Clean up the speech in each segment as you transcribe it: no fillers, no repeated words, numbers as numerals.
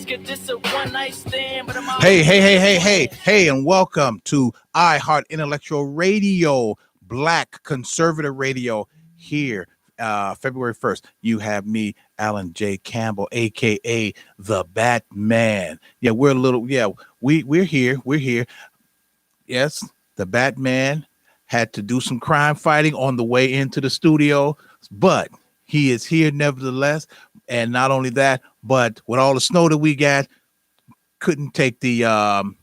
get just a one night stand, but I'm all Hey, and welcome to I Heart Intellectual Radio, Black Conservative Radio here. February 1st, you have me, Alan J. Campbell, aka the Batman. Yeah, we're here. We're here. Yes, the Batman had to do some crime fighting on the way into the studio, but he is here nevertheless. And not only that, but with all the snow that we got, couldn't take the the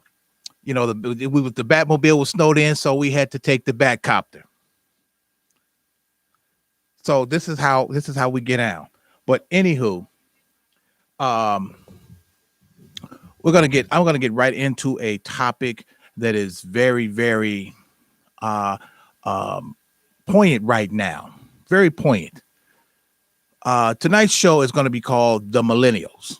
Batmobile was snowed in, so we had to take the Batcopter. So this is how we get out. But anywho, I'm gonna get right into a topic that is very, very poignant right now. Very poignant. Tonight's show is going to be called The Millennials.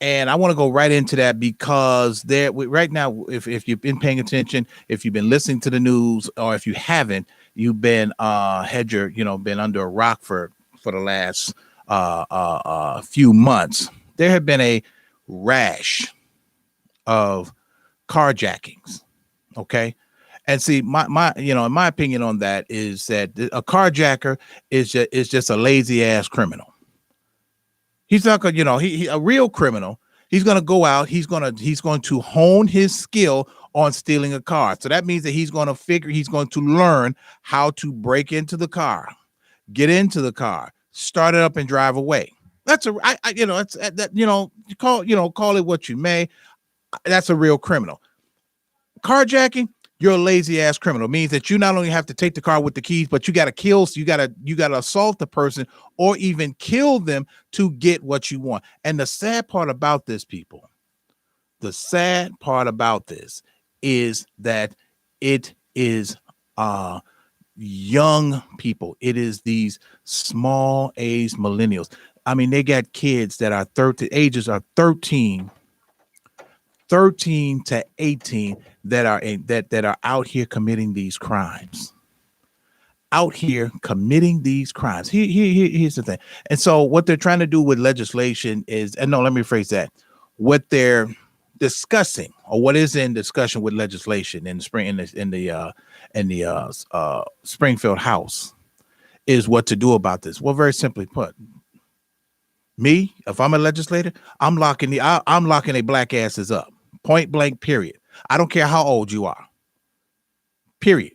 And I want to go right into that because right now, if you've been paying attention, if you've been listening to the news, or if you haven't, you've been been under a rock for the last few months. There have been a rash of carjackings. Okay. And see, my in my opinion on that is that a carjacker is just a lazy ass criminal. He's not gonna, he a real criminal. He's gonna go out. He's going to hone his skill on stealing a car. So that means that he's going to learn how to break into the car, get into the car, start it up, and drive away. That's call it what you may. That's a real criminal. Carjacking, you're a lazy ass criminal. It means that you not only have to take the car with the keys, but you got to kill. So you got to assault the person or even kill them to get what you want. And the sad part about this, people, is that it is young people. It is these small age millennials. I mean, they got kids that are 13 to 18 that are out here committing these crimes. Here's the thing. And so what they're trying to do with legislation is, and no, let me rephrase that. What they're discussing, or what is in discussion with legislation in the Springfield House, is what to do about this. Well, very simply put, me, if I'm a legislator, I'm locking their black asses up. Point blank, period. I don't care how old you are. Period.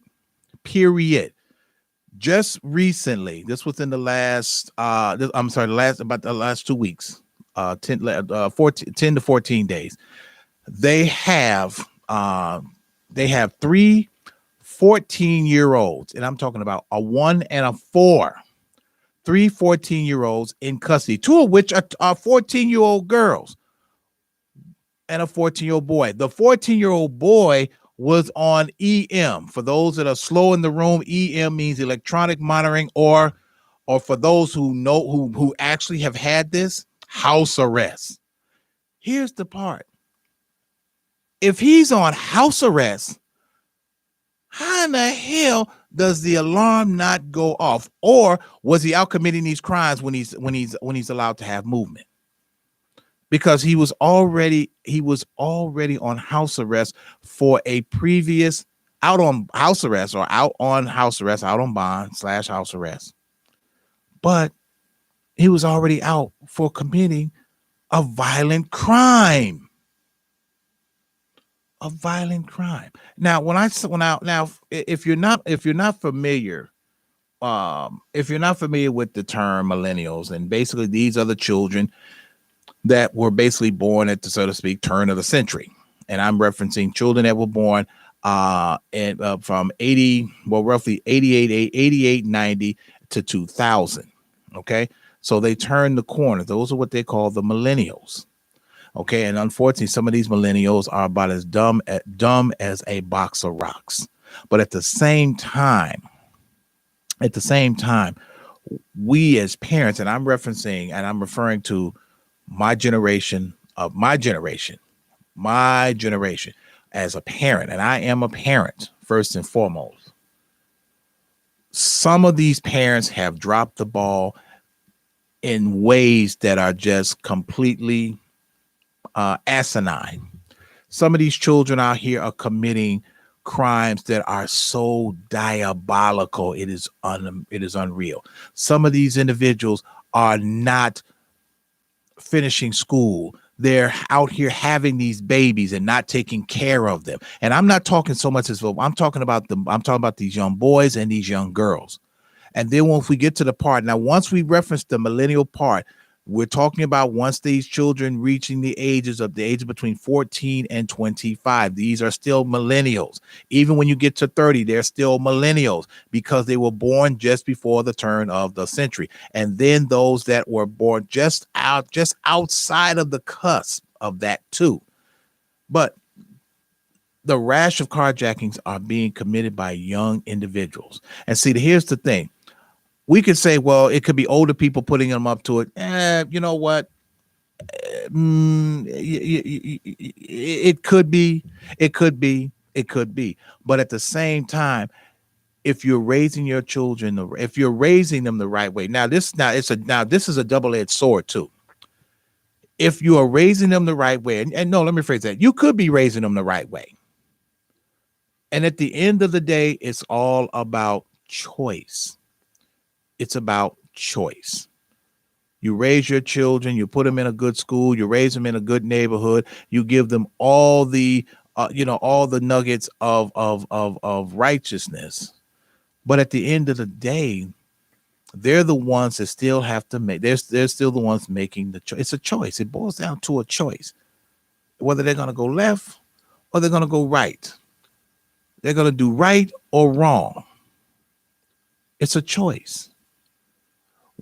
Just recently, this was in the last, about the last 2 weeks, 10 to 14 days. They have 3 14-year-olds, and I'm talking about a 1 and a 4. 3 14-year-olds in custody, 2 of which are 14-year-old girls and a 14-year-old boy. The 14-year-old boy was on EM. For those that are slow in the room, EM means electronic monitoring, or for those who know who actually have had this, house arrest. Here's the part. If he's on house arrest, how in the hell does the alarm not go off? Or was he out committing these crimes when he's allowed to have movement? Because he was already on house arrest for a previous out on house arrest / out on bond / house arrest. But he was already out for committing a violent crime. Now, if you're not familiar with the term millennials, and basically these are the children that were basically born at the, so to speak, turn of the century. And I'm referencing children that were born from roughly 88, 90 to 2000. Okay. So they turned the corner. Those are what they call the millennials. Okay. And unfortunately, some of these millennials are about as dumb as a box of rocks. But at the same time, we as parents, and I'm referring to my generation as a parent, and I am a parent first and foremost. Some of these parents have dropped the ball in ways that are just completely asinine. Some of these children out here are committing crimes that are so diabolical. It is unreal. Some of these individuals are not finishing school. They're out here having these babies and not taking care of them. And I'm not talking so much as I'm talking about these young boys and these young girls. And then once we get to the part, now once we reference the millennial part, we're talking about once these children reaching the age between 14 and 25. These are still millennials. Even when you get to 30, they're still millennials because they were born just before the turn of the century. And then those that were born just outside of the cusp of that too. But the rash of carjackings are being committed by young individuals. And see, here's the thing. We could say, well, it could be older people putting them up to it. You know what? It could be. But at the same time, if you're raising your children, if you're raising them the right way, this is a double-edged sword too. If you are raising them the right way, and no, let me phrase that. You could be raising them the right way. And at the end of the day, it's all about choice. It's about choice. You raise your children, you put them in a good school, you raise them in a good neighborhood, you give them all the all the nuggets of righteousness. But at the end of the day, they're the ones that still have to make. They're still the ones making the choice. It's a choice. It boils down to a choice, whether they're going to go left or they're going to go right. They're going to do right or wrong. It's a choice.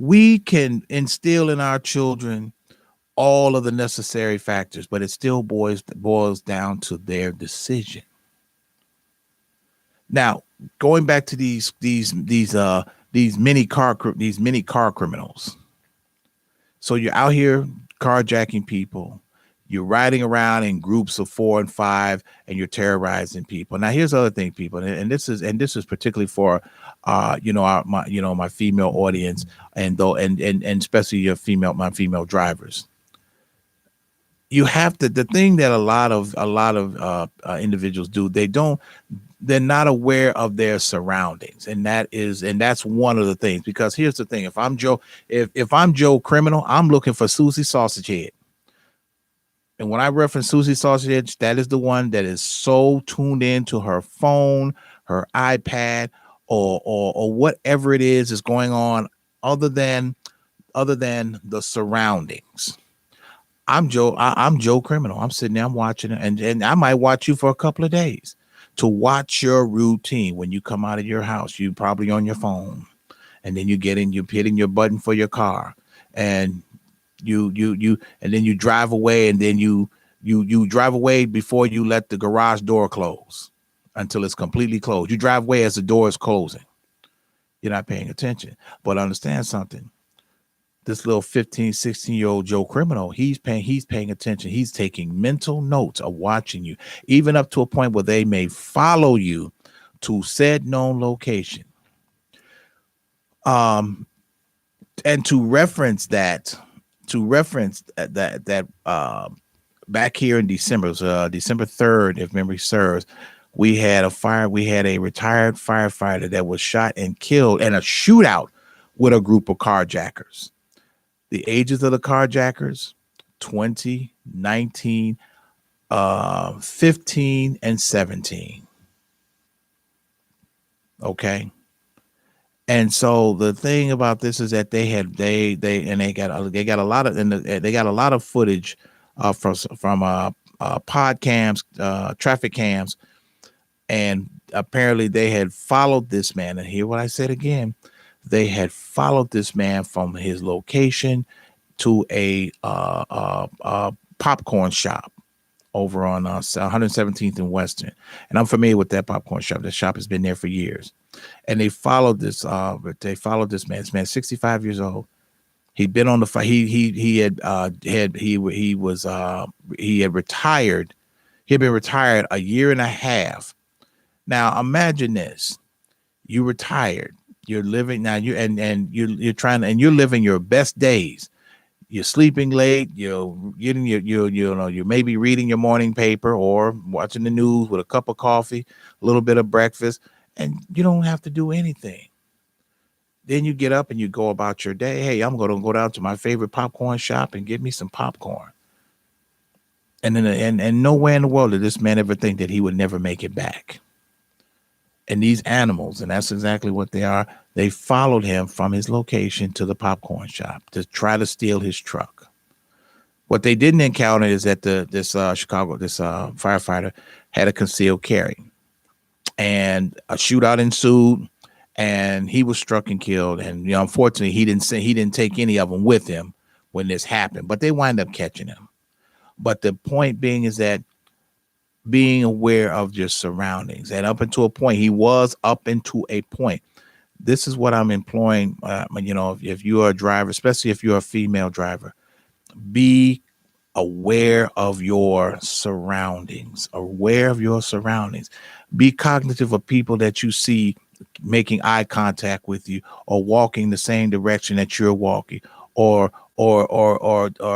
We can instill in our children all of the necessary factors, but it still boils down to their decision. Now, going back to these mini car criminals. So you're out here carjacking people. You're riding around in groups of 4 and 5, and you're terrorizing people. Now, here's the other thing, people, and this is particularly for my female audience, and especially my female drivers. You have to. The thing that a lot of individuals do, they're not aware of their surroundings, and that's one of the things. Because here's the thing: if I'm Joe Criminal, I'm looking for Susie Sausagehead. And when I reference Susie Sausagehead, that is the one that is so tuned in to her phone, her iPad, or whatever it is going on, other than the surroundings. I'm Joe Criminal. I'm sitting there, I'm watching it, and I might watch you for a couple of days to watch your routine. When you come out of your house, you probably on your phone, and then you're hitting your button for your car, and and then you drive away, and then you drive away before you let the garage door close until it's completely closed. You drive away as the door is closing. You're not paying attention. But understand something. This little 15, 16-year-old Joe Criminal, he's paying attention. He's taking mental notes of watching you, even up to a point where they may follow you to said known location. And to reference that back here in December, December 3rd, if memory serves, we had a retired firefighter that was shot and killed in a shootout with a group of carjackers. The ages of the carjackers, 20, 19, 15, and 17. Okay. And so the thing about this is that they got a lot of footage from pod cams, traffic cams, and apparently they had followed this man. And hear what I said again: they had followed this man from his location to a popcorn shop over on 117th and Western. And I'm familiar with that popcorn shop. The shop has been there for years. And they followed this man. This man, 65 years old. He'd been on the fight. He had retired. He had been retired a year and a half. Now imagine this: you retired. You're living now. You're living your best days. You're sleeping late. You're getting you're maybe reading your morning paper or watching the news with a cup of coffee, a little bit of breakfast, and you don't have to do anything. Then you get up and you go about your day. Hey, I'm going to go down to my favorite popcorn shop and get me some popcorn. And then and nowhere in the world did this man ever think that he would never make it back. And these animals, and that's exactly what they are, they followed him from his location to the popcorn shop to try to steal his truck. What they didn't encounter is that this firefighter had a concealed carry, and a shootout ensued, and he was struck and killed. And unfortunately, he didn't take any of them with him when this happened, but they wind up catching him. But the point being is that being aware of your surroundings, and up until a point, he was up into a point. This is what I'm employing. If you are a driver, especially if you're a female driver, be aware of your surroundings. Aware of your surroundings. Be cognitive of people that you see making eye contact with you, or walking the same direction that you're walking, or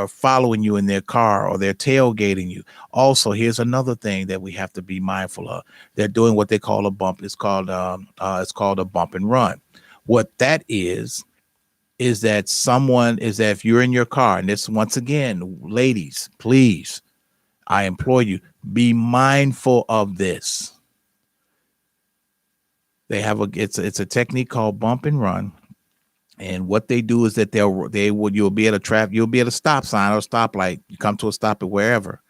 following you in their car, or they're tailgating you. Also, here's another thing that we have to be mindful of. They're doing what they call a bump. It's called a bump and run. What that is that if you're in your car, and this, once again, ladies, please, I implore you, be mindful of this. They have it's a technique called bump and run. And what they do is that you'll be at a stop sign or stoplight. You come to a stop at wherever,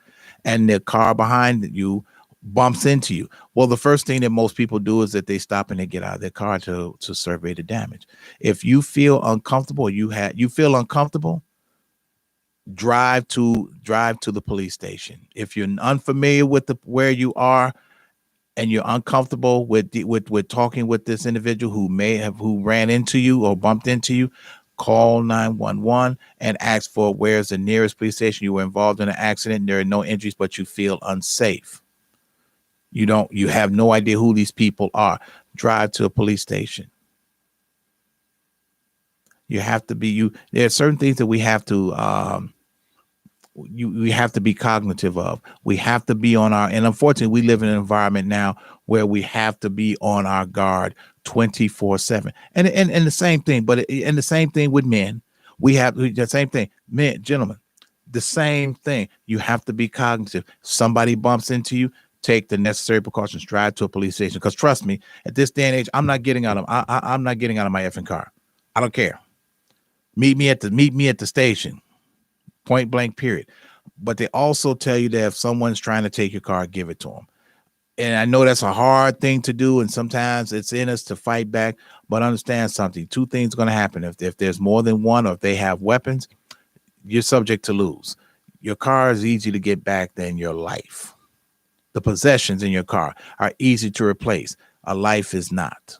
and the car behind you bumps into you. Well, the first thing that most people do is that they stop and they get out of their car to survey the damage. If you feel uncomfortable, drive to the police station. If you're unfamiliar with where you are, and you're uncomfortable with talking with this individual who ran into you or bumped into you, call 911 and ask for where's the nearest police station. You were involved in an accident. There are no injuries, but you feel unsafe. You have no idea who these people are. Drive to a police station. You have to be there are certain things that we have to we have to be cognitive of. We have to be and unfortunately, we live in an environment now where we have to be on our guard 24/7. And the same thing, and the same thing with men. We have the same thing, men, gentlemen, the same thing. You have to be cognitive. Somebody bumps into you, take the necessary precautions, drive to a police station. Because trust me, at this day and age, I'm not getting out of my effing car. I don't care. Meet me at the station. Point blank, period. But they also tell you that if someone's trying to take your car, give it to them. And I know that's a hard thing to do, and sometimes it's in us to fight back. But understand something: two things are going to happen. If there's more than one, or if they have weapons, you're subject to lose. Your car is easy to get back than your life. The possessions in your car are easy to replace. A life is not.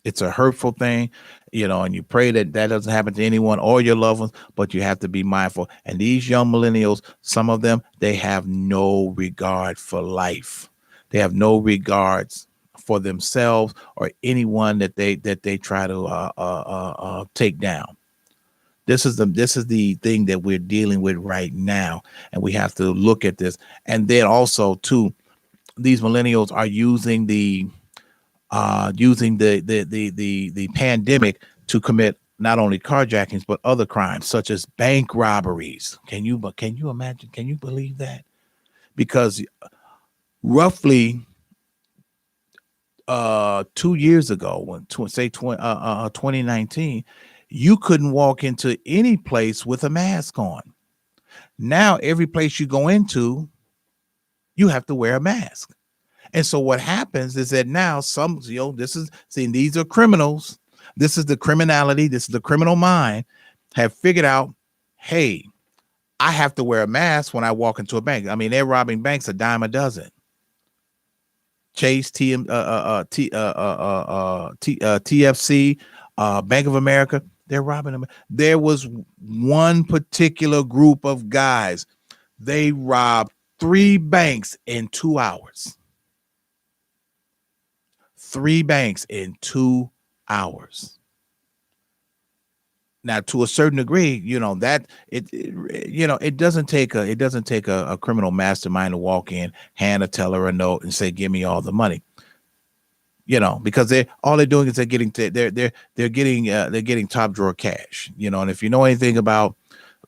It's a hurtful thing, and you pray that doesn't happen to anyone or your loved ones, but you have to be mindful. And these young millennials, some of them, they have no regard for life. They have no regards for themselves or anyone that they try to take down. This is the thing that we're dealing with right now, and we have to look at this. And then also, too, these millennials are using the pandemic to commit not only carjackings but other crimes such as bank robberies. Can you imagine? Can you believe that? Because roughly 2 years ago, 2019, you couldn't walk into any place with a mask on. Now every place you go into, you have to wear a mask. And so what happens is that now these are criminals. This is the criminality. This is the criminal mind have figured out, hey, I have to wear a mask when I walk into a bank. I mean, they're robbing banks a dime a dozen. Chase, TFC, Bank of America, they're robbing them. There was one particular group of guys. They robbed 3 banks in 2 hours. 3 banks in 2 hours. Now, to a certain degree, that it doesn't take a criminal mastermind to walk in, hand a teller a note, and say, "Give me all the money." Because they're doing is they're getting top drawer cash. And if you know anything about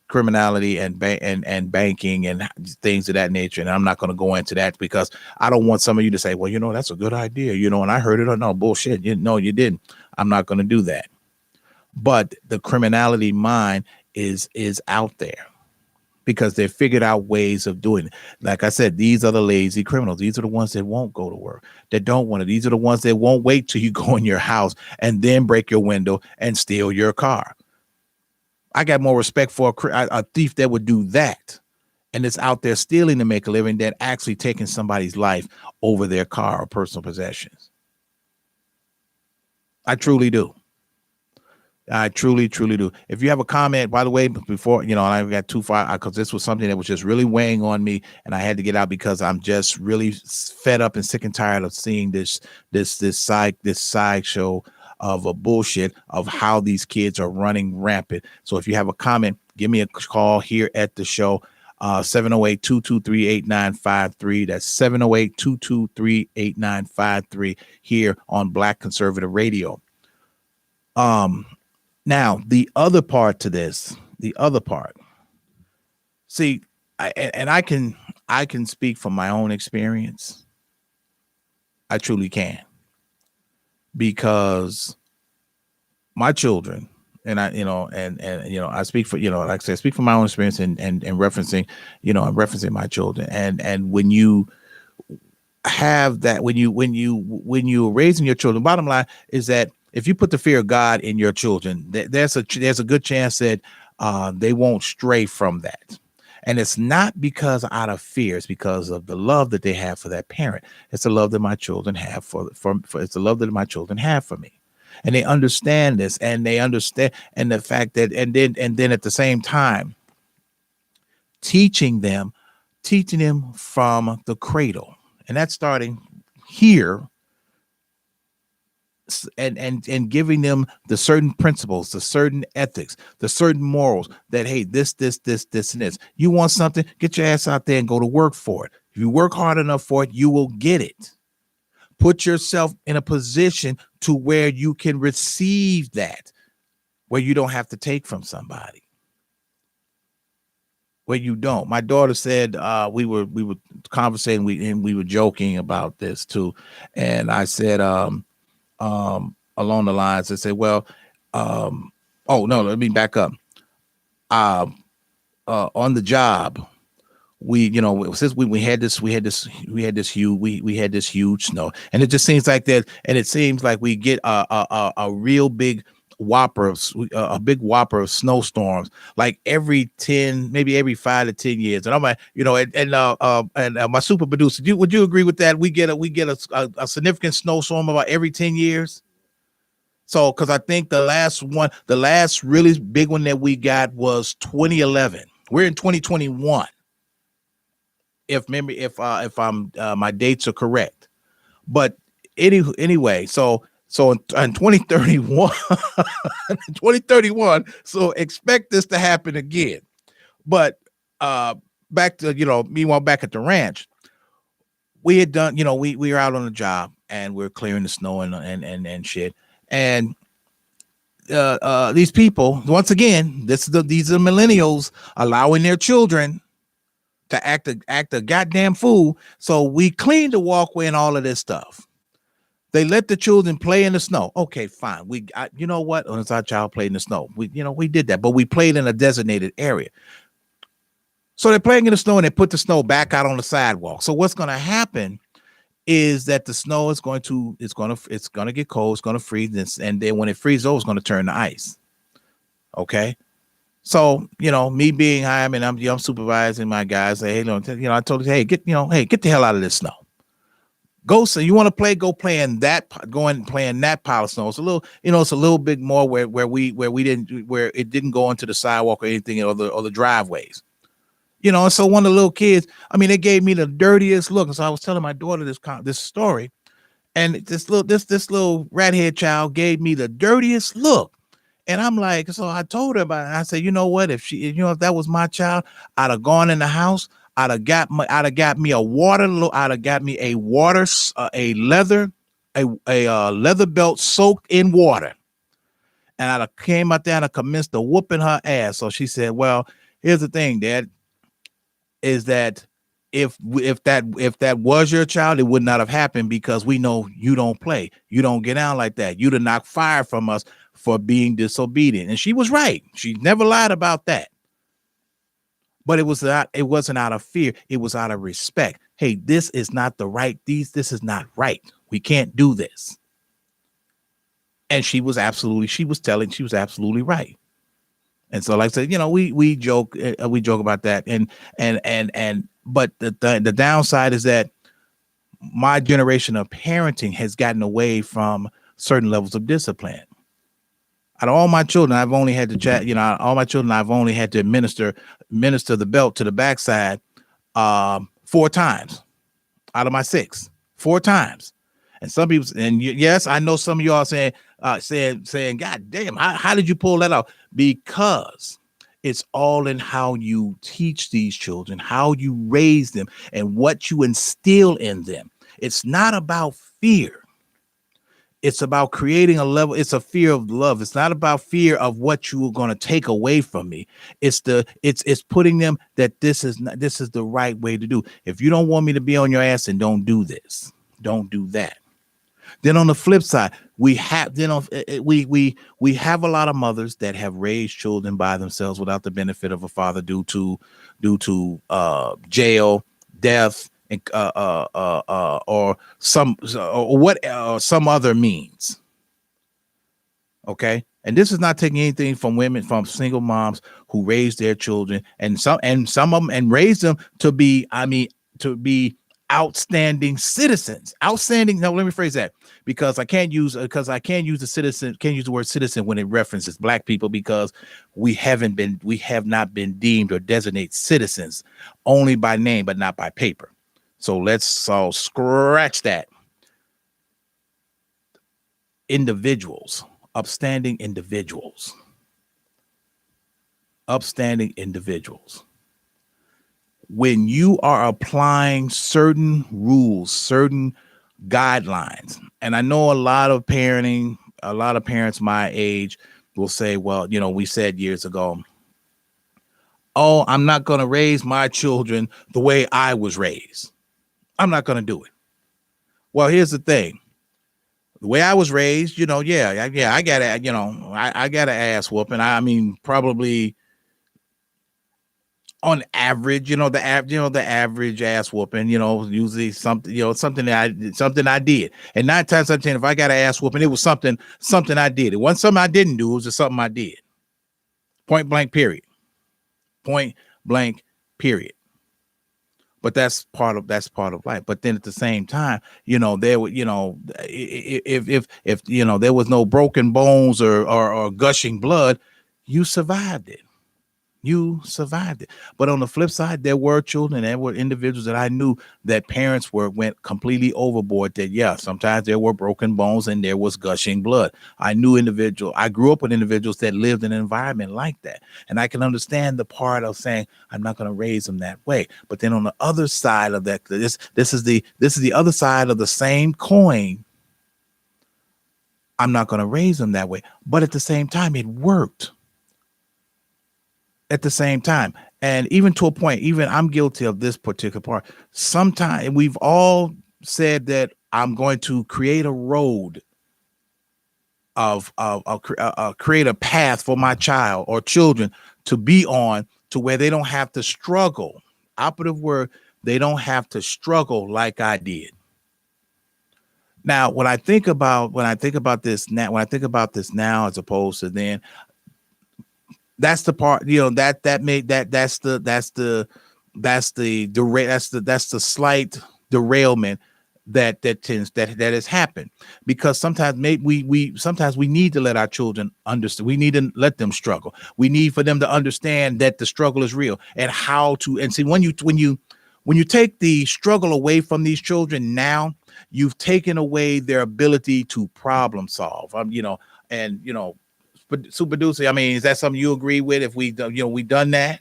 criminality and banking and things of that nature, and I'm not going to go into that because I don't want some of you to say, "Well, that's a good idea," and I heard it. Or no, bullshit. You didn't. I'm not going to do that. But the criminality mind is out there because they figured out ways of doing it. Like I said, these are the lazy criminals. These are the ones that won't go to work, that don't want to. These are the ones that won't wait till you go in your house and then break your window and steal your car. I got more respect for a thief that would do that, and it's out there stealing to make a living than actually taking somebody's life over their car or personal possessions. I truly do. I truly, truly do. If you have a comment, by the way, before, I got too far because this was something that was just really weighing on me and I had to get out because I'm just really fed up and sick and tired of seeing this sideshow of a bullshit of how these kids are running rampant. So if you have a comment, give me a call here at the show. 708-223-8953. That's 708-223-8953 here on Black Conservative Radio. Now, the other part to this, see, I can speak from my own experience. I truly can, because my children, and I speak for, like I said, I speak from my own experience and referencing, I'm referencing my children. And when you have that, when you're raising your children, bottom line is that if you put the fear of God in your children, there's a good chance that they won't stray from that. And it's not because out of fear; it's because of the love that they have for that parent. It's the love that my children have it's the love that my children have for me, and they understand this, and they understand, and the fact that, and then at the same time, teaching them from the cradle, and that's starting here. And giving them the certain principles, the certain ethics, the certain morals that, hey, this, and this. You want something, get your ass out there and go to work for it. If you work hard enough for it, you will get it. Put yourself in a position to where you can receive that, where you don't have to take from somebody. Where you don't. My daughter said, we were conversating, and we were joking about this too. And I said, along the lines, I say, well, oh no, let me back up. On the job, since we had this huge snow, and it just seems like that, and it seems like we get a real big whopper of snowstorms, like every 10, maybe every 5 to 10 years. And I'm like, and my super producer, would you agree with that? We get a significant snowstorm about every 10 years. So, because I think the last really big one that we got was 2011. We're in 2021. If my dates are correct, but anyway, so in 2031, 2031. So expect this to happen again. But back to, meanwhile, back at the ranch, we had done, we were out on the job and we're clearing the snow and shit. And these people, once again, these are millennials allowing their children to act a goddamn fool. So we cleaned the walkway and all of this stuff. They let the children play in the snow. Okay, fine. You know what? It's our child played in the snow. We did that, but we played in a designated area. So they're playing in the snow and they put the snow back out on the sidewalk. So what's going to happen is that the snow is going to get cold. It's going to freeze. And then when it freezes over, it's going to turn to ice. Okay. So, me being high, I'm supervising my guys. Say, hey, I told you, hey, get the hell out of this snow. Go, so you want to play, go play in that pile of snow. It's a little, it's a little bit more where it didn't go into the sidewalk or anything or the driveways. And so one of the little kids, they gave me the dirtiest look. And so I was telling my daughter this story, and this little rat-haired child gave me the dirtiest look. And I'm like, so I told her about it. I said, you know what? If that was my child, I'd have gone in the house. I'd have got me a I'd have got me a leather belt soaked in water. And I'd have came out there and I commenced to whooping her ass. So she said, well, here's the thing, Dad, is that if that was your child, it would not have happened because we know you don't play. You don't get down like that. You'd have knocked fire from us for being disobedient. And she was right. She never lied about that. But it wasn't out of fear. It was out of respect. Hey, this is not this is not right. We can't do this. And she was absolutely right. And so, like I said, we joke about that. But the downside is that my generation of parenting has gotten away from certain levels of discipline. Out of all my children, I've only had to administer the belt to the backside 4 times out of my 6, 4 times. And some people, yes, I know some of y'all saying, God damn, how did you pull that off? Because it's all in how you teach these children, how you raise them, and what you instill in them. It's not about fear. It's about creating a level. It's a fear of love. It's not about fear of what you are going to take away from me. It's putting them that this is the right way to do. If you don't want me to be on your ass, then don't do this. Don't do that. Then on the flip side, we have a lot of mothers that have raised children by themselves without the benefit of a father due to jail, death, and or some other means. Okay, and this is not taking anything from single moms who raise their children and some of them and raise them to be outstanding citizens. Outstanding. No, let me phrase that because I can't use the word citizen when it references black people because we have not been deemed or designated citizens, only by name but not by paper. So let's all scratch that. Individuals, upstanding individuals. When you are applying certain rules, certain guidelines, and I know a lot of parents my age will say, well, we said years ago, oh, I'm not going to raise my children the way I was raised. I'm not going to do it. Well, here's the thing. The way I was raised, I got I got an ass whooping. I mean, probably on average, the average ass whooping, usually something I did. And 9 times out of 10, if I got an ass whooping, it was something I did. It wasn't something I didn't do. It was just something I did. Point blank, period. But that's part of life. But then at the same time, there would, if there was no broken bones or gushing blood, you survived it. But on the flip side, there were children, there were individuals that I knew that parents went completely overboard. That sometimes there were broken bones and there was gushing blood. I grew up with individuals that lived in an environment like that, and I can understand the part of saying I'm not going to raise them that way. But then on the other side of that, this is the other side of the same coin. I'm not going to raise them that way, but at the same time, it worked. At the same time, and even to a point, even I'm guilty of this particular part. Sometimes we've all said that I'm going to create a road create a path for my child or children to be on to where they don't have to struggle. Operative word, they don't have to struggle like I did. Now, when I think about this now, as opposed to then. That's the part, that's the slight derailment that has happened, because sometimes we need to let our children understand. We need to let them struggle. We need for them to understand that the struggle is real and how to, and see, when you take the struggle away from these children, now you've taken away their ability to problem solve. Super Ducey, I mean, is that something you agree with? If we done that,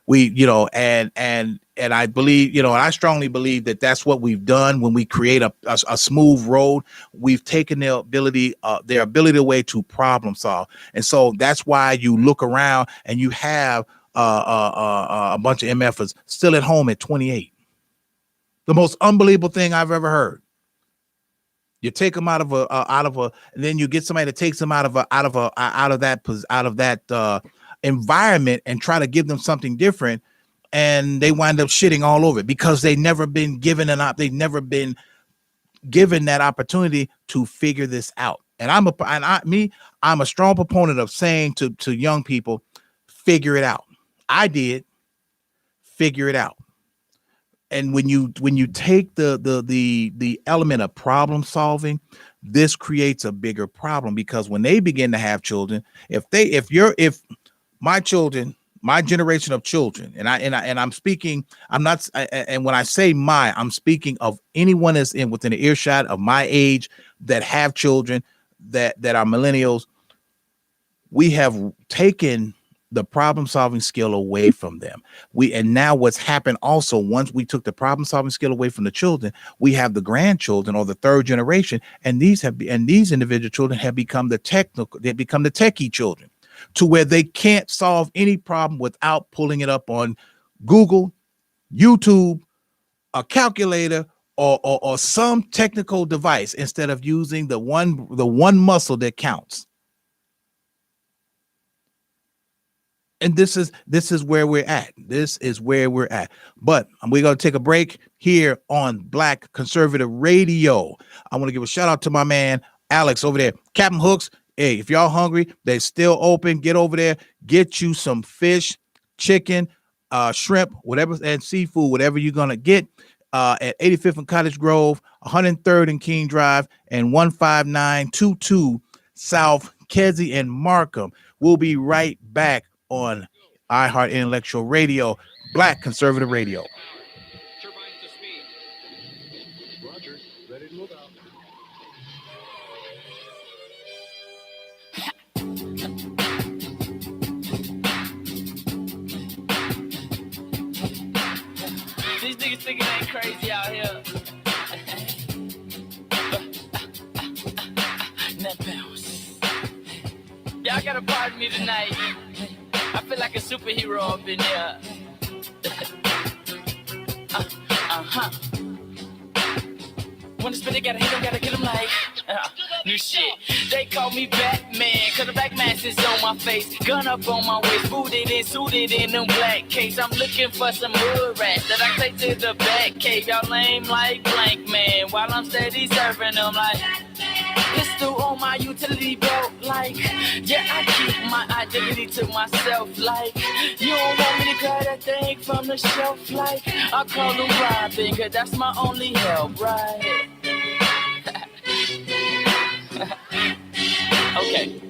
and I believe, and I strongly believe that that's what we've done when we create a smooth road. We've taken their ability away to problem solve, and so that's why you look around and you have a bunch of MFers still at home at 28. The most unbelievable thing I've ever heard. You take them out of and then you get somebody that takes them out of that environment and try to give them something different, and they wind up shitting all over it because they've never been given that opportunity to figure this out. And I'm a strong proponent of saying to young people, figure it out. I did figure it out. And when you take the element of problem solving, this creates a bigger problem, because when they begin to have children, if my children, my generation of children, and I'm speaking, I'm not, and when I say I'm speaking of anyone that's within the earshot of my age that have children that are millennials. We have taken the problem solving skill away from them. And now what's happened also, once we took the problem solving skill away from the children, we have the grandchildren or the third generation, and these individual children have become the techie children, to where they can't solve any problem without pulling it up on Google, YouTube, a calculator, or some technical device, instead of using the one muscle that counts. And this is where we're at. This is where we're at. But we're going to take a break here on Black Conservative Radio. I want to give a shout out to my man, Alex, over there. Captain Hooks. Hey, if y'all hungry, they're still open. Get over there. Get you some fish, chicken, shrimp, whatever, and seafood, whatever you're going to get at 85th and Cottage Grove, 103rd and King Drive, and 15922 South Kedzie and Markham. We'll be right back on iHeart Intellectual Radio, Black Conservative Radio. Turbines to speed. Roger. Ready to move out. These niggas thinking they ain't crazy out here. Net bounce. Y'all gotta pardon me tonight. I feel like a superhero up in here. When the spit, gotta get him like new shit. They call me Batman, cause the black mask is on my face. Gun up on my waist, booted and suited in them black case. I'm looking for some hood rats that I take to the back cave. Y'all lame like blank man, while I'm steady serving them like pistol on my utility belt, like, yeah, I keep my identity to myself, like, you don't want me to grab that thing from the shelf, like, I call them Robin, cause that's my only help, right? Okay.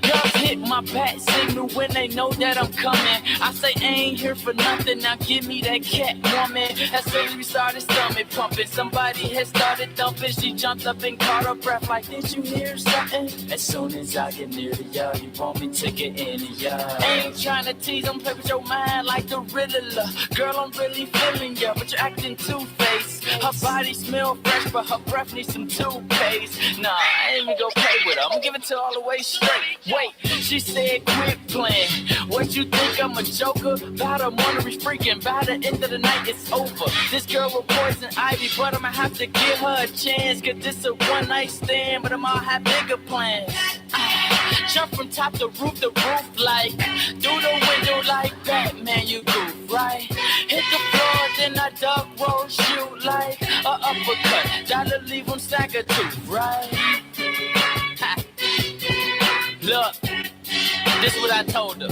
Girls hit my bat signal when they know that I'm coming. I say I ain't here for nothing, now give me that cat woman. As soon as we started stomach pumping, somebody had started thumping. She jumped up and caught her breath like, did you hear something? As soon as I get near to y'all, you want me to get into y'all. Ain't trying to tease, I'm play with your mind like the Riddler. Girl, I'm really feeling ya, but you're acting two-faced. Her body smell fresh, but her breath needs some toothpaste. Nah, I ain't even gonna play with her, I'm gonna give it to her all the way straight. Wait, she said quit playing. What you think, I'm a joker? About a money freaking. By the end of the night, it's over. This girl with poison ivy, but I'ma have to give her a chance. Cause this a one night stand, but I'ma have bigger plans. Jump from top to roof like through the window like Batman, you goof, right? Hit the floor, then I duck roll, shoot like a uppercut. That'll leave him stagger tooth, right? Look, this is what I told her.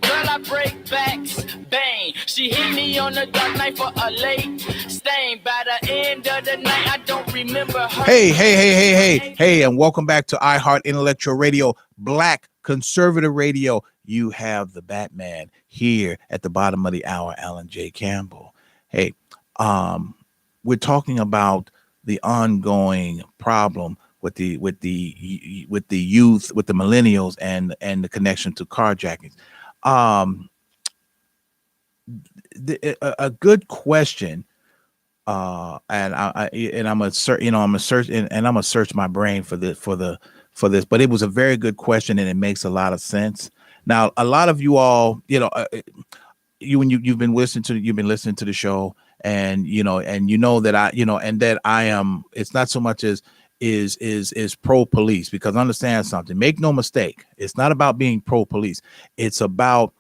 Girl, I break backs, bang. She hit me on the dark night for a late stain. By the end of the night, I don't remember her. Hey, and welcome back to iHeart Intellectual Radio, Black Conservative Radio. You have the Batman here at the bottom of the hour, Alan J. Campbell. Hey, we're talking about the ongoing problem with the youth, with the millennials, and the connection to carjackings. Um, a good question. And I'm gonna search, I'm gonna search, and I'm gonna search my brain for this but it was a very good question, and it makes a lot of sense. Now, a lot of you all, you've been listening to the show, and that I am. It's not so much as is pro police, because understand something. Make no mistake, it's not about being pro police. It's about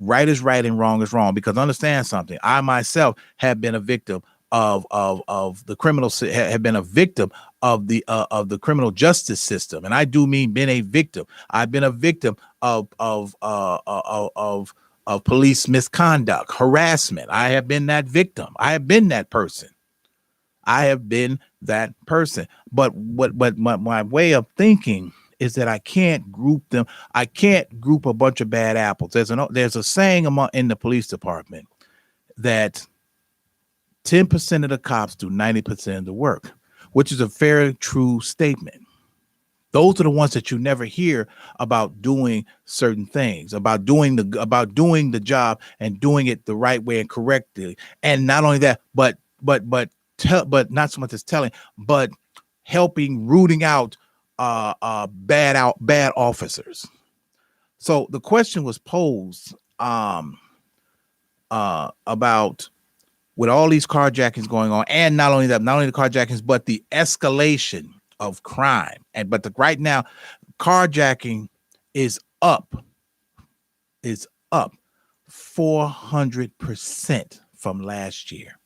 right is right and wrong is wrong. Because understand something. I myself have been a victim of the criminal, have been a victim of the criminal justice system, and I do mean been a victim. I've been a victim of police misconduct, harassment. I have been that victim. I have been that person. But my way of thinking is that I can't group them. I can't group a bunch of bad apples. There's a saying in the police department that 10% of the cops do 90% of the work, which is a very true statement. Those are the ones that you never hear about doing certain things, about doing the job and doing it the right way and correctly. And not only that, but not so much as telling, but helping, rooting out bad officers. So the question was posed about, with all these carjackings going on, and not only the carjackings, but the escalation of crime. Right now, carjacking is up 400% from last year.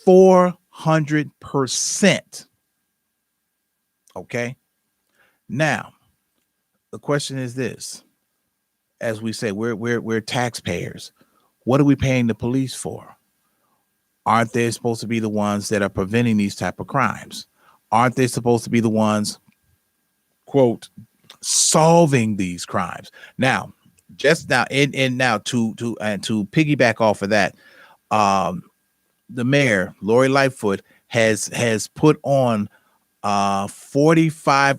400%. Okay. Now, the question is this: as we say, we're taxpayers. What are we paying the police for? Aren't they supposed to be the ones that are preventing these type of crimes? Aren't they supposed to be the ones, quote, solving these crimes? Now, just now, and now to piggyback off of that, the mayor, Lori Lightfoot, has put on 45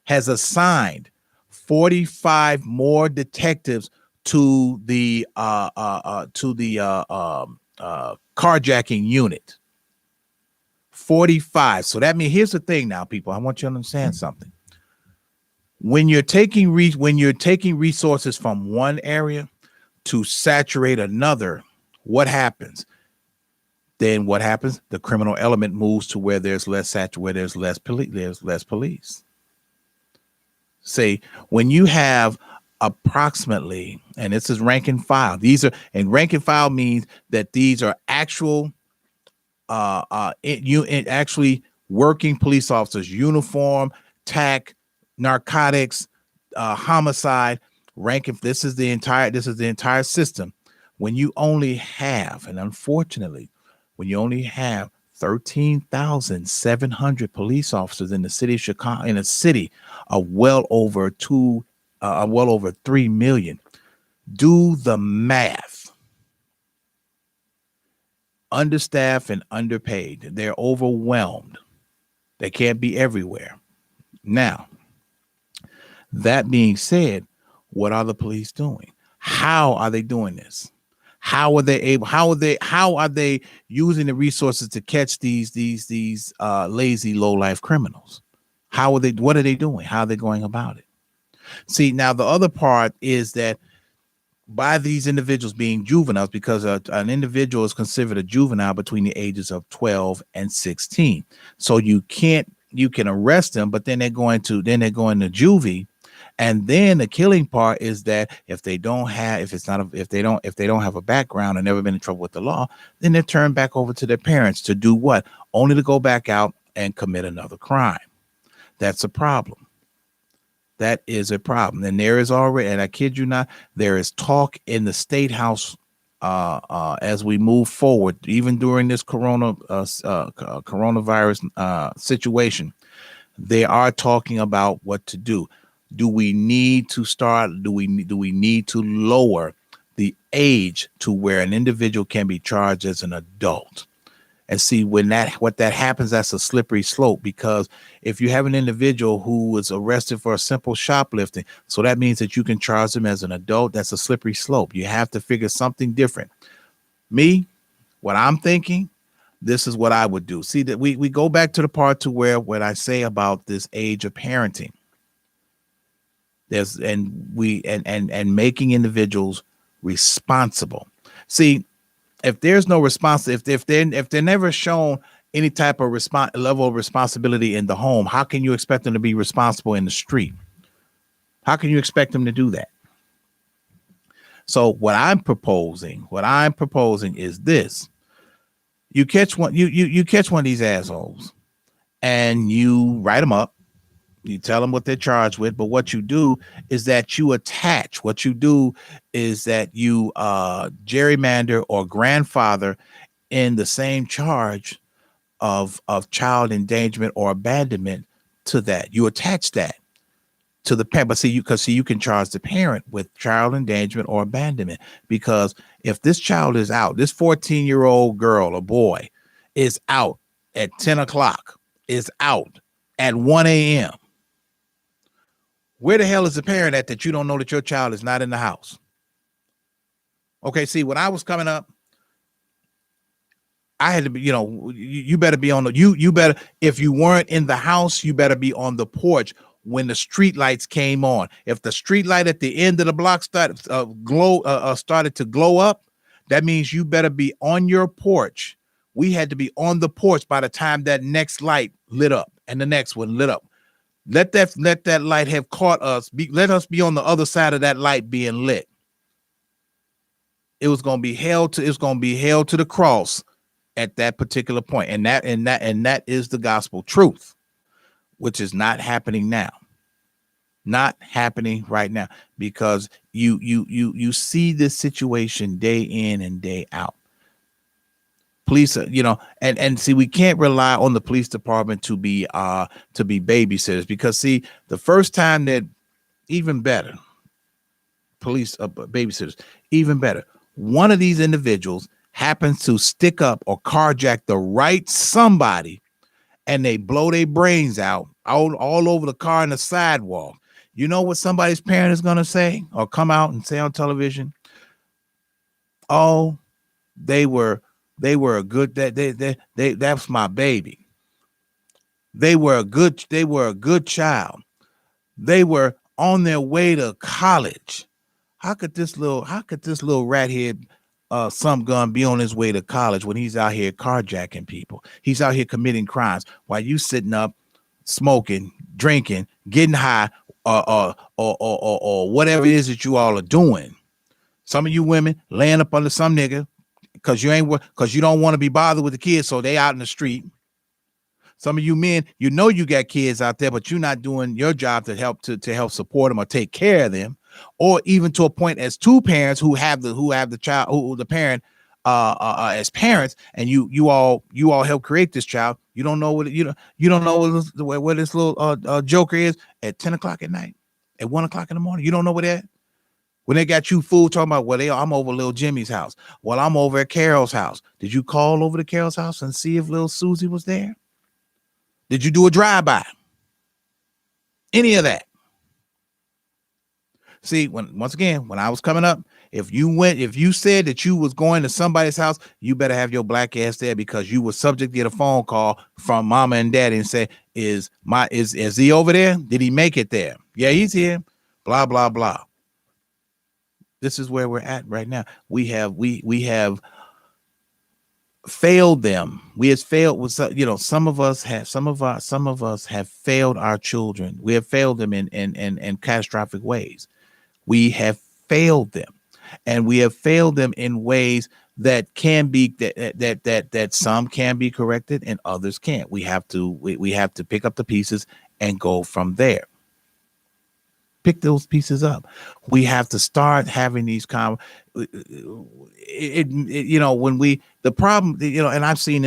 has assigned 45 more detectives to the carjacking unit. 45. So that means, here's the thing now, people. I want you to understand something. When you're taking resources from one area to saturate another, what happens? Then what happens? The criminal element moves to where there's less police. Say, when you have approximately, and this is rank and file. Rank and file means that these are actual, actually working police officers, uniform, TAC, narcotics, homicide. This is the entire system. When you only have, and unfortunately, when you only have 13,700 police officers in the city of Chicago, in a city of well over 3 million, do the math. Understaffed and underpaid. They're overwhelmed. They can't be everywhere. Now, that being said, what are the police doing? How are they doing this? How are they using the resources to catch these lazy low-life criminals? What are they doing? How are they going about it? See, now the other part is that by these individuals being juveniles, because an individual is considered a juvenile between the ages of 12 and 16. So you can arrest them, but then they're going to juvie. And then the killing part is that if they don't have a background and never been in trouble with the law, then they're turned back over to their parents to do what? Only to go back out and commit another crime. That's a problem. That is a problem. And there is already, and I kid you not, there is talk in the State House as we move forward, even during this coronavirus situation. They are talking about what to do. Do we need to lower the age to where an individual can be charged as an adult? And see, what that happens, that's a slippery slope, because if you have an individual who was arrested for a simple shoplifting, so that means that you can charge them as an adult. That's a slippery slope. You have to figure something different. Me, what I'm thinking, this is what I would do. See, that we go back to the part to where what I say about this age of parenting. There's and making individuals responsible. See, if there's no response, if they're never shown any type of level of responsibility in the home, how can you expect them to be responsible in the street? How can you expect them to do that? So what I'm proposing is this: you catch one of these assholes, and you write them up. You tell them what they're charged with, but what you do is that you attach. What you do is that you gerrymander or grandfather in the same charge of child endangerment or abandonment to that. You attach that to the parent, but you can charge the parent with child endangerment or abandonment, because if this child is out, this 14-year-old girl or boy is out at 10 o'clock, is out at 1 a.m. Where the hell is the parent at that you don't know that your child is not in the house? Okay, see, when I was coming up, I had to be, you better be on the, you better, if you weren't in the house, you better be on the porch when the street lights came on. If the street light at the end of the block started to glow up, that means you better be on your porch. We had to be on the porch by the time that next light lit up and the next one lit up. Let that light have caught us. Let us be on the other side of that light being lit. It was going to be held to the cross at that particular point. And that is the gospel truth, which is not happening now. Not happening right now, because you see this situation day in and day out. Police, and see, we can't rely on the police department to be babysitters, because see, the first time that, even better, police babysitters, even better, one of these individuals happens to stick up or carjack the right somebody, and they blow their brains out all over the car and the sidewalk. You know what somebody's parent is going to say or come out and say on television? Oh, they were a good, that's my baby. They were a good child. They were on their way to college. How could this little rathead some gun be on his way to college when he's out here carjacking people? He's out here committing crimes while you sitting up smoking, drinking, getting high, or whatever it is that you all are doing. Some of you women laying up under some nigga because you don't want to be bothered with the kids, so they out in the street. Some of you men, you got kids out there, but you're not doing your job to help support them or take care of them, or even to a point as two parents who have the child, who the parent as parents, and you all help create this child. You don't know what what this little joker is at 10 o'clock at night, at 1 o'clock in the morning. You don't know what that. When they got you fool talking about, I'm over little Jimmy's house. Well, I'm over at Carol's house. Did you call over to Carol's house and see if little Susie was there? Did you do a drive-by? Any of that? See, once again, when I was coming up, if you said that you was going to somebody's house, you better have your black ass there, because you were subject to get a phone call from mama and daddy and say, is he over there? Did he make it there? Yeah, he's here. Blah, blah, blah. This is where we're at right now. We have failed them. We have failed with, some of us have failed our children. We have failed them in catastrophic ways. We have failed them, and we have failed them in ways that can be that some can be corrected and others can't. We have to pick up the pieces and go from there. Pick those pieces up. We have to start having these when the problem, and I've seen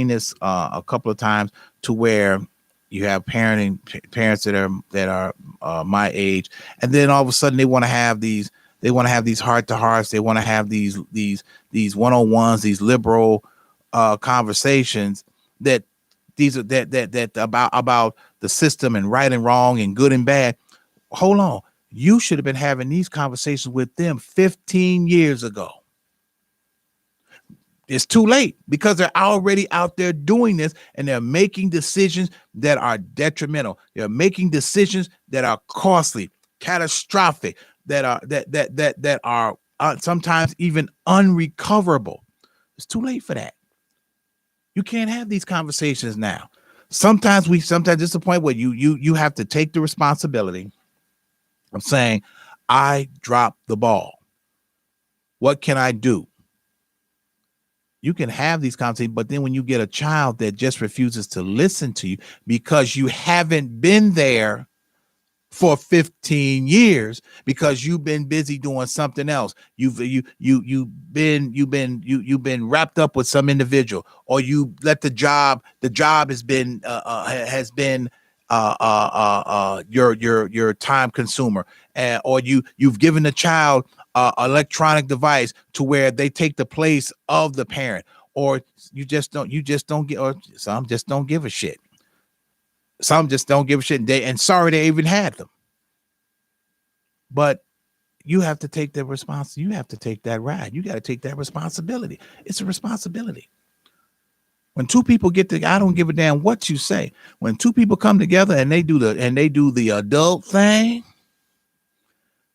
this a couple of times, to where you have parents that are my age, and then all of a sudden they want to have these heart to hearts. They want to have these one-on-ones, these liberal conversations that these are that about the system and right and wrong and good and bad. Hold on. You should have been having these conversations with them 15 years ago. It's too late because they're already out there doing this and they're making decisions that are detrimental. They're making decisions that are costly, catastrophic, that are sometimes even unrecoverable. It's too late for that. You can't have these conversations now. Sometimes it's a point where you have to take the responsibility of saying, I dropped the ball. What can I do? You can have these conversations, but then when you get a child that just refuses to listen to you because you haven't been there for 15 years because you've been busy doing something else. You've been wrapped up with some individual, or you let the job has been your time consumer, or you've given the child electronic device to where they take the place of the parent, or you just don't get, or some just don't give a shit. Some just don't give a shit, and sorry they even had them. But you have to take the responsibility. You have to take that ride. You got to take that responsibility. It's a responsibility. When two people get together, I don't give a damn what you say. When two people come together and they do the adult thing,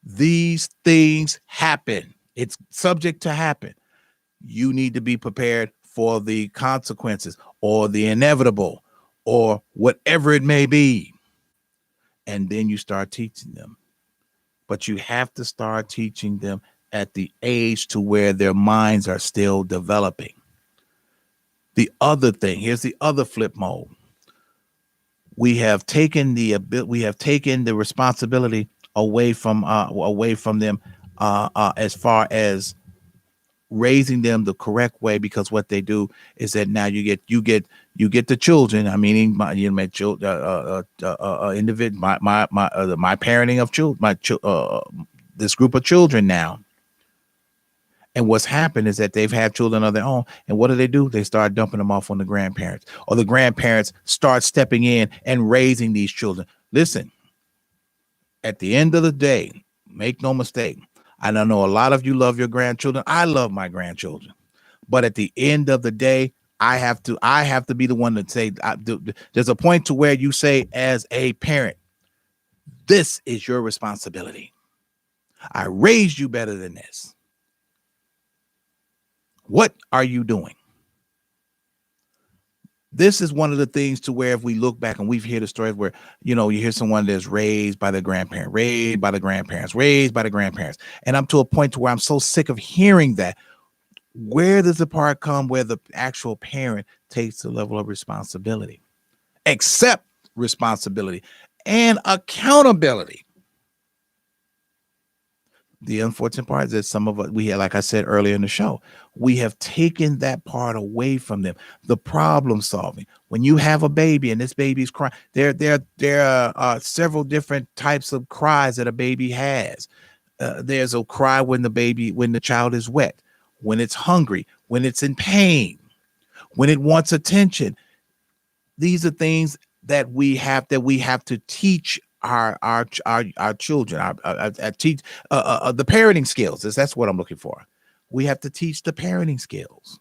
these things happen. It's subject to happen. You need to be prepared for the consequences or the inevitable or whatever it may be. And then you start teaching them. But you have to start teaching them at the age to where their minds are still developing. The other thing, here's the other flip mode. We have taken the responsibility away from them as far as raising them the correct way, because what they do is that now you get the children. I mean, my individual, my parenting of children, this group of children now. And what's happened is that they've had children of their own. And what do? They start dumping them off on the grandparents, or the grandparents start stepping in and raising these children. Listen, at the end of the day, make no mistake, I know a lot of you love your grandchildren. I love my grandchildren. But at the end of the day, I have to be the one to say, there's a point to where you say, as a parent, this is your responsibility. I raised you better than this. What are you doing? This is one of the things to where if we look back and we've heard the stories where, you hear someone that's raised by the grandparent, raised by the grandparents, raised by the grandparents. And I'm to a point to where I'm so sick of hearing that. Where does the part come where the actual parent takes the level of responsibility, accept responsibility and accountability? The unfortunate part is that some of us, like I said earlier in the show, we have taken that part away from them. The problem solving. When you have a baby and this baby's crying, there are several different types of cries that a baby has. There's a cry when the child is wet, when it's hungry, when it's in pain, when it wants attention. These are things that we have to teach our children, teach the parenting skills. That's what I'm looking for. We have to teach the parenting skills.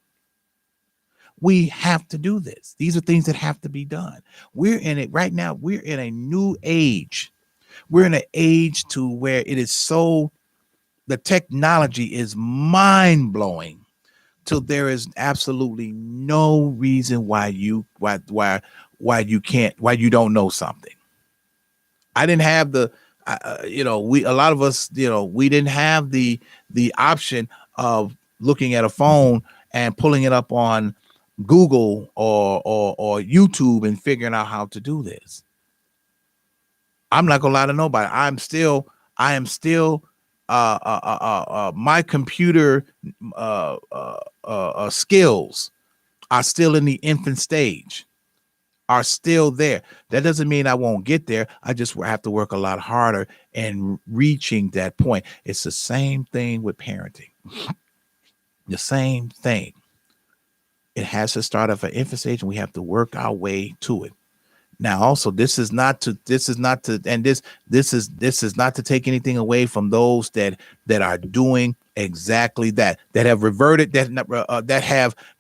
We have to do this. These are things that have to be done. We're in it right now. We're in a new age. We're in an age to where it is the technology is mind blowing. Till there is absolutely no reason why you don't know something. I didn't have a lot of us, we didn't have the option of looking at a phone and pulling it up on Google or YouTube and figuring out how to do this. I'm not gonna lie to nobody. I am still my computer skills are still in the infant stage. Are still there. That doesn't mean I won't get there. I just have to work a lot harder in reaching that point. It's the same thing with parenting. The same thing. It has to start off at infancy, and we have to work our way to it. Now, also, this is not to, and this is not to take anything away from those that are doing exactly that, that have reverted, that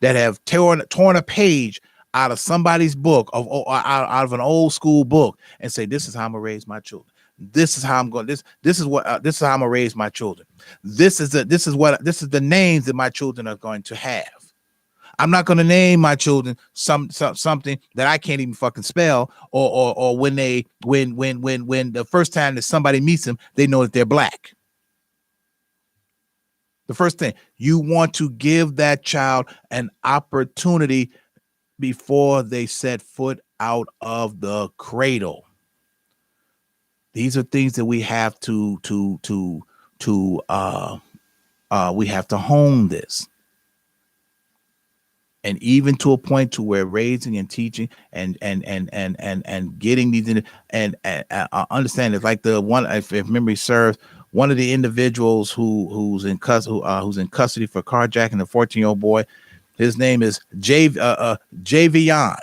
have torn a page out of somebody's book out of an old school book and say, this is how I'm gonna raise my children. This is how I'm going. This is how I'm gonna raise my children. This is the names that my children are going to have. I'm not going to name my children something that I can't even fucking spell, or when the first time that somebody meets them, they know that they're black. The first thing, you want to give that child an opportunity before they set foot out of the cradle. These are things that we have to we have to hone this. And even to a point to where raising and teaching and getting these in, and understand it's like the one, if memory serves, one of the individuals who's in custody for carjacking the 14-year-old boy. His name is Javion.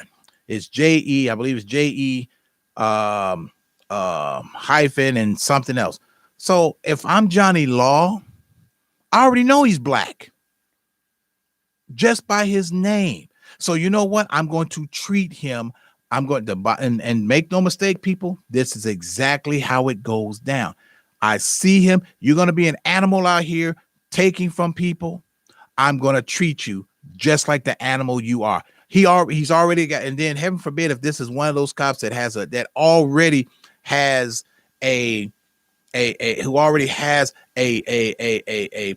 It's J-E, I believe it's J-E hyphen and something else. So if I'm Johnny Law, I already know he's black just by his name. So you know what? I'm going to treat him. I'm going to, and make no mistake, people, this is exactly how it goes down. I see him. You're going to be an animal out here taking from people. I'm going to treat you just like the animal you are. He's already got, and then heaven forbid if this is one of those cops that already has a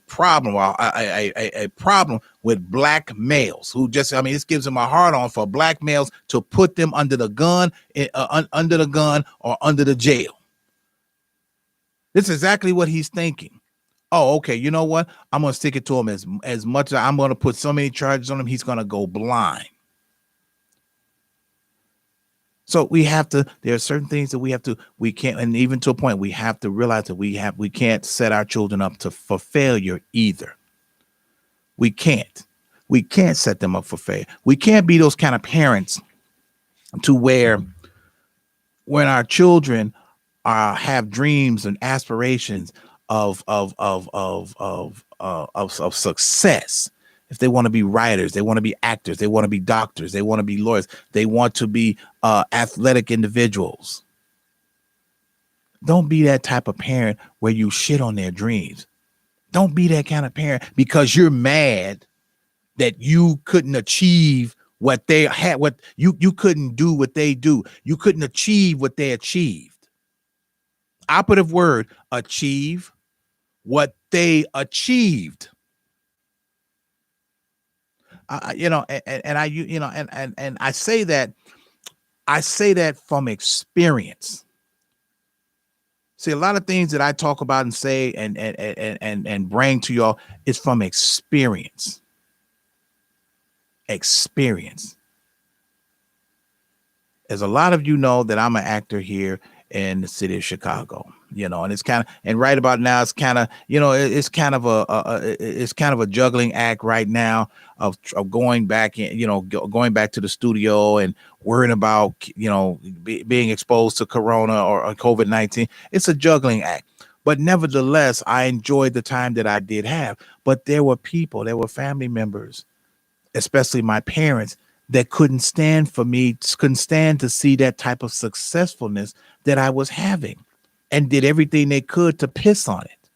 problem, or a problem with black males who just, I mean, this gives him a hard on for black males to put them under the gun, or under the jail. This is exactly what he's thinking. Oh, okay. You know what? I'm going to stick it to him as much as I'm going to put so many charges on him. He's going to go blind. So there are certain things that we can't, and even to a point, we have to realize that we can't set our children up for failure either. We can't set them up for failure. We can't be those kind of parents to where when our children have dreams and aspirations of success. If they want to be writers, they want to be actors, they want to be doctors, they want to be lawyers, they want to be athletic individuals. Don't be that type of parent where you shit on their dreams. Don't be that kind of parent because you're mad that you couldn't achieve what they had, what you couldn't do what they do. You couldn't achieve what they achieved. Operative word, achieve what they achieved. I say that from experience. See, a lot of things that I talk about and say and bring to y'all is from experience. Experience. As a lot of you know that I'm an actor here in the city of Chicago, and it's kind of, and right about now, it's kind of, it's kind of a juggling act right now of going back in, going back to the studio and worrying about, being exposed to Corona or COVID-19. It's a juggling act, but nevertheless, I enjoyed the time that I did have. But there were family members, especially my parents, that couldn't stand to see that type of successfulness that I was having, and did everything they could to piss on it.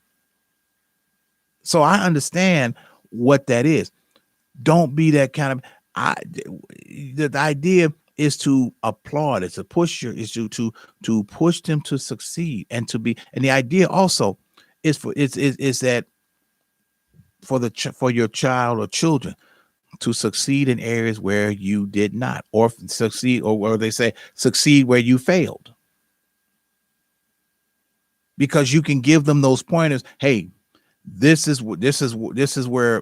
So I understand what that is. Don't be that kind of, the idea is to applaud, is to push to push them to succeed and to be, and the idea also is that for your child or children to succeed in areas where you did not, or succeed, or where they say succeed where you failed. Because you can give them those pointers. Hey, this is where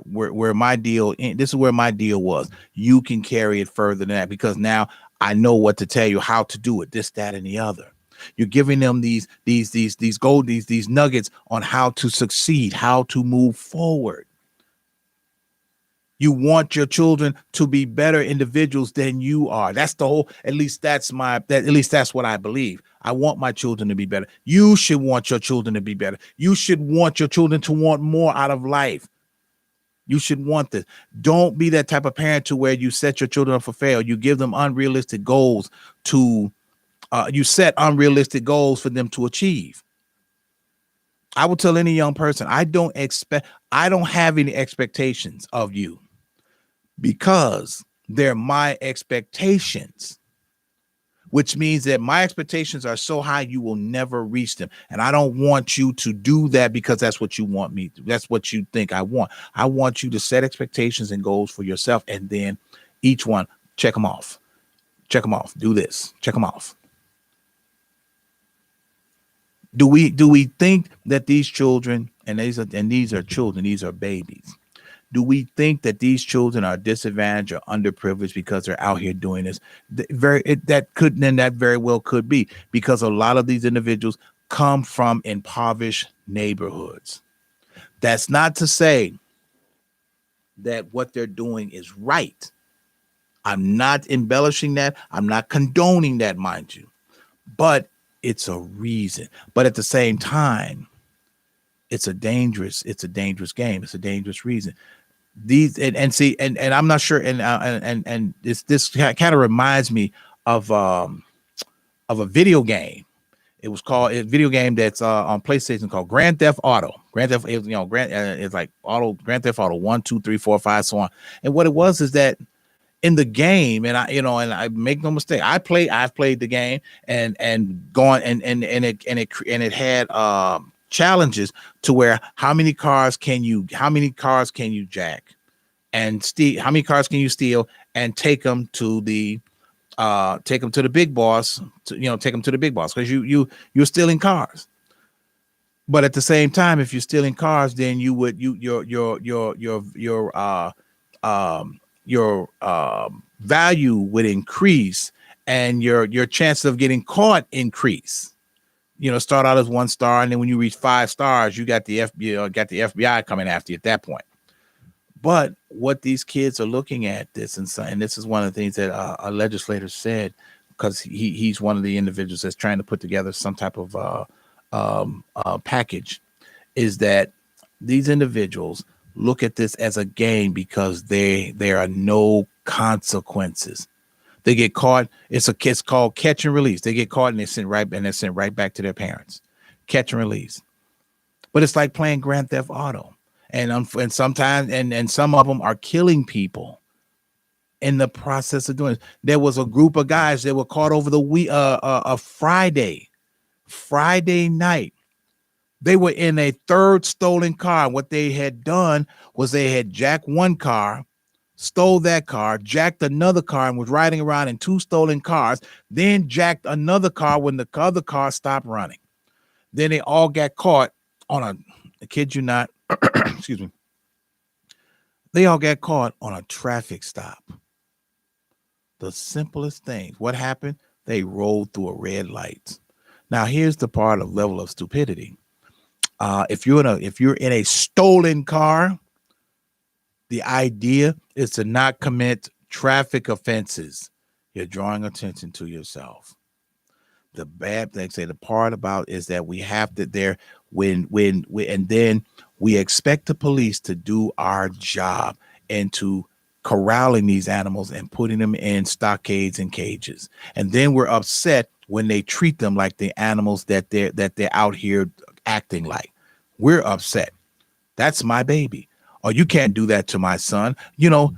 my deal, this is where my deal was. You can carry it further than that, because now I know what to tell you, how to do it, this, that, and the other. You're giving them these nuggets on how to succeed, how to move forward. You want your children to be better individuals than you are. That's the whole, at least that's what I believe. I want my children to be better. You should want your children to be better. You should want your children to want more out of life. You should want this. Don't be that type of parent to where you set your children up for fail. You give them unrealistic goals you set unrealistic goals for them to achieve. I will tell any young person, I don't have any expectations of you, because they're my expectations, which means that my expectations are so high you will never reach them. And I don't want you to do that because that's what you want me to. That's what you think I want. I want you to set expectations and goals for yourself, and then each one, check them off. Check them off. Do this. Check them off. Do we think that these children, and these are children, these are babies, do we think that these children are disadvantaged or underprivileged because they're out here doing this? That very well could be, because a lot of these individuals come from impoverished neighborhoods. That's not to say that what they're doing is right. I'm not embellishing that. I'm not condoning that, mind you, but it's a reason. But at the same time, it's a dangerous game. It's a dangerous reason. These and I'm not sure. And this kind of reminds me of a video game. It was called a video game that's on PlayStation called Grand Theft Auto. Grand Theft, it's like Grand Theft Auto 1, 2, 3, 4, 5, so on. And what it was is that in the game, and I make no mistake, I've played the game and gone and it had challenges to where how many cars can you jack and steal, how many cars can you steal and take them to the big boss, because you're stealing cars. But at the same time, if you're stealing cars, then your value would increase, and your chances of getting caught increase. Start out as 1 star, and then when you reach 5 stars, you got the FBI coming after you at that point. But what these kids are looking at this, and this is one of the things that a legislator said, because he's one of the individuals that's trying to put together some type of package, is that these individuals look at this as a game because there are no consequences. They get caught. It's called catch and release. They get caught and they're sent right back to their parents. Catch and release. But it's like playing Grand Theft Auto, and sometimes and some of them are killing people in the process of doing it. There was a group of guys that were caught over a Friday night. They were in a 3rd stolen car. What they had done was they had jacked one car, stole that car, jacked another car, and was riding around in 2 stolen cars, then jacked another car when the other car stopped running. Then they all got caught I kid you not, excuse me. They all got caught on a traffic stop. The simplest things. What happened? They rolled through a red light. Now, here's the part of level of stupidity. If you're in a stolen car, the idea is to not commit traffic offenses. You're drawing attention to yourself. The bad thing, the part about is that we have to and then we expect the police to do our job into corralling these animals and putting them in stockades and cages. And then we're upset when they treat them like the animals that they're out here acting like. We're upset. That's my baby. Or you can't do that to my son.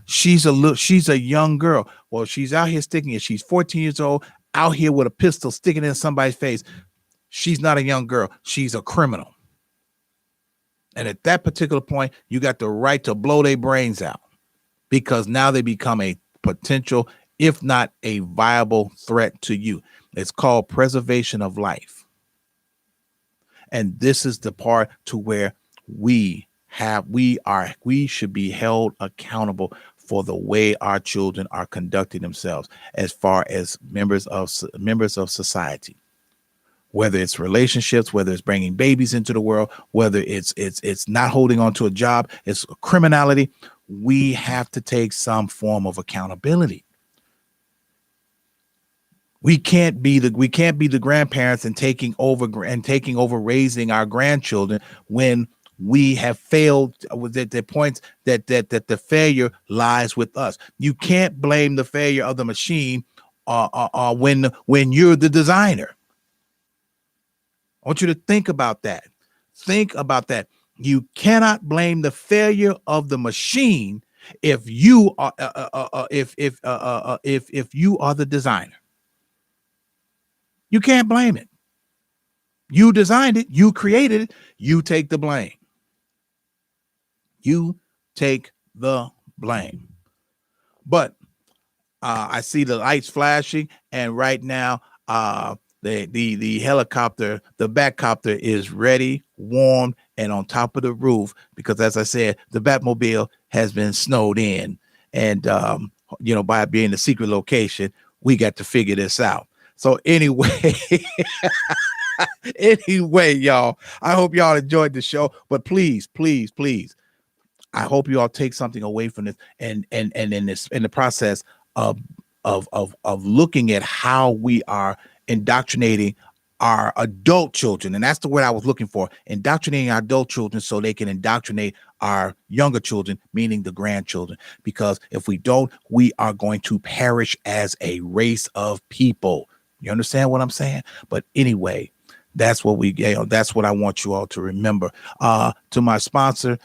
She's a young girl. Well, she's out here sticking it. She's 14 years old, out here with a pistol sticking in somebody's face. She's not a young girl. She's a criminal. And at that particular point, you got the right to blow their brains out, because now they become a potential, if not a viable threat to you. It's called preservation of life. And this is the part to where we should be held accountable for the way our children are conducting themselves as far as members of society. whether it's relationships, whether it's bringing babies into the world, whether it's not holding on to a job, it's criminality. We have to take some form of accountability. We can't be the grandparents and taking over raising our grandchildren when we have failed at the points that the failure lies with us. You can't blame the failure of the machine when you're the designer. I want you to think about that. Think about that. You cannot blame the failure of the machine if you are if you are the designer. You can't blame it. You designed it. You created it. You take the blame. You take the blame. But I see the lights flashing, and right now, the helicopter, the Batcopter is ready, warmed, and on top of the roof because, as I said, the Batmobile has been snowed in, and by it being the secret location, we got to figure this out. So anyway, y'all, I hope y'all enjoyed the show. But please, I hope you all take something away from this, and in the process of looking at how we are indoctrinating our adult children. And that's the word I was looking for, indoctrinating our adult children so they can indoctrinate our younger children, meaning the grandchildren. Because if we don't, we are going to perish as a race of people. You understand what I'm saying? But anyway, that's what that's what I want you all to remember. To my sponsor,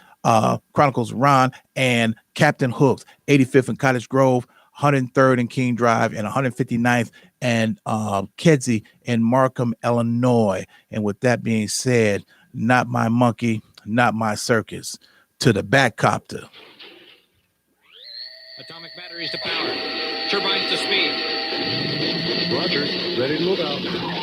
Chronicles Ron and Captain Hooks, 85th and Cottage Grove, 103rd and King Drive, and 159th and Kedzie in Markham, Illinois. And with that being said, not my monkey, not my circus. To the Batcopter. Atomic batteries to power. Turbines to speed. Roger. Ready to move out.